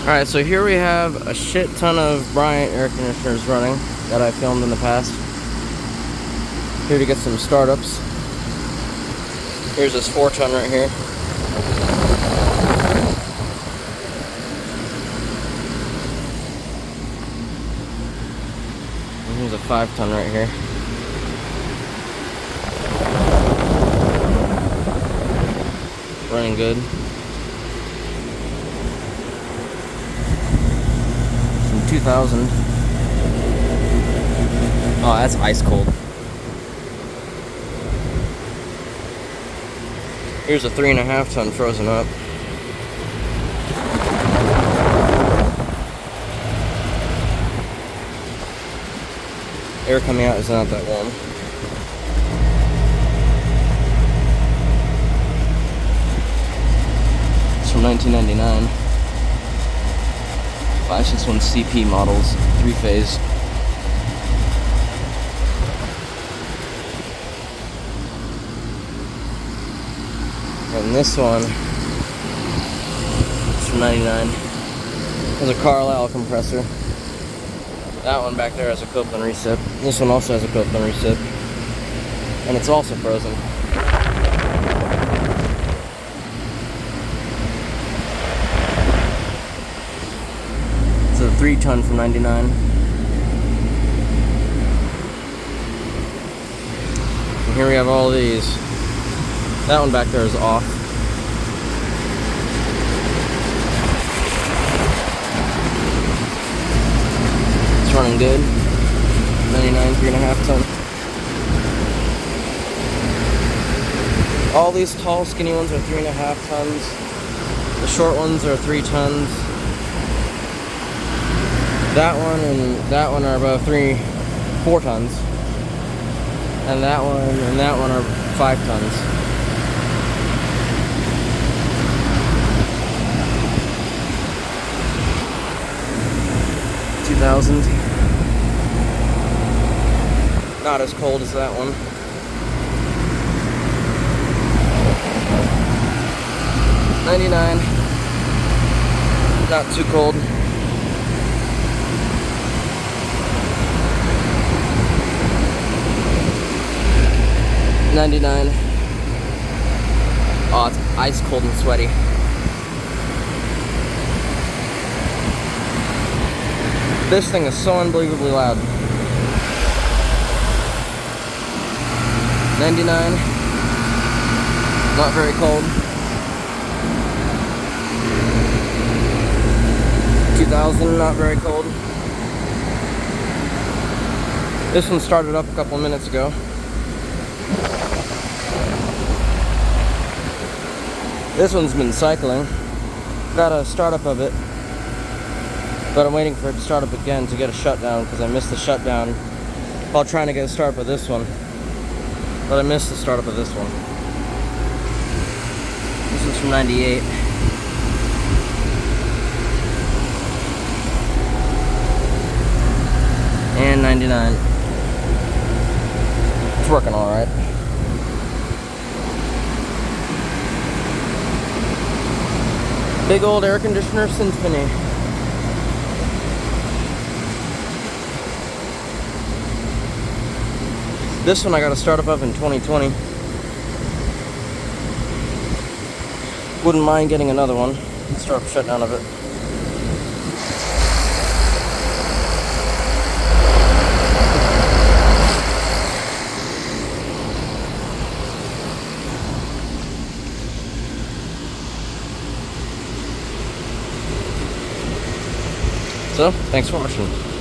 Alright, so here we have a shit ton of Bryant air conditioners running that I filmed in the past. Here to get some startups. Here's this 4-ton right here. And here's a 5-ton right here. Running good. 2000. Oh, that's ice cold. Here's a 3.5-ton frozen up. Air coming out is not that warm. It's from 1999. 561 CP models, 3-phase. And this one is from 99. There's a Carlisle compressor. That one back there has a Copeland recip. This one also has a Copeland recip. And it's also frozen. It's a 3-ton from 99. And here we have all these. That one back there is off. It's running good. 99, 3.5-ton. All these tall, skinny ones are 3.5 tons. The short ones are 3 tons. That one and that one are about 4 tons. And that one are 5 tons. $2,000. Not as cold as that one. $99. Not too cold. $99. Oh, it's ice cold and sweaty. This thing is so unbelievably loud. $99. Not very cold. $2,000. Not very cold. This one started up a couple minutes ago. This one's been cycling. Got a startup of it, but I'm waiting for it to start up again to get a shutdown because I missed the shutdown while trying to get a startup of this one. But I missed the startup of this one. This one's from 98. And 99. It's working alright. Big old air conditioner symphony. This one I got a startup of in 2020. Wouldn't mind getting another one. Start up shutdown of it. So, thanks for watching.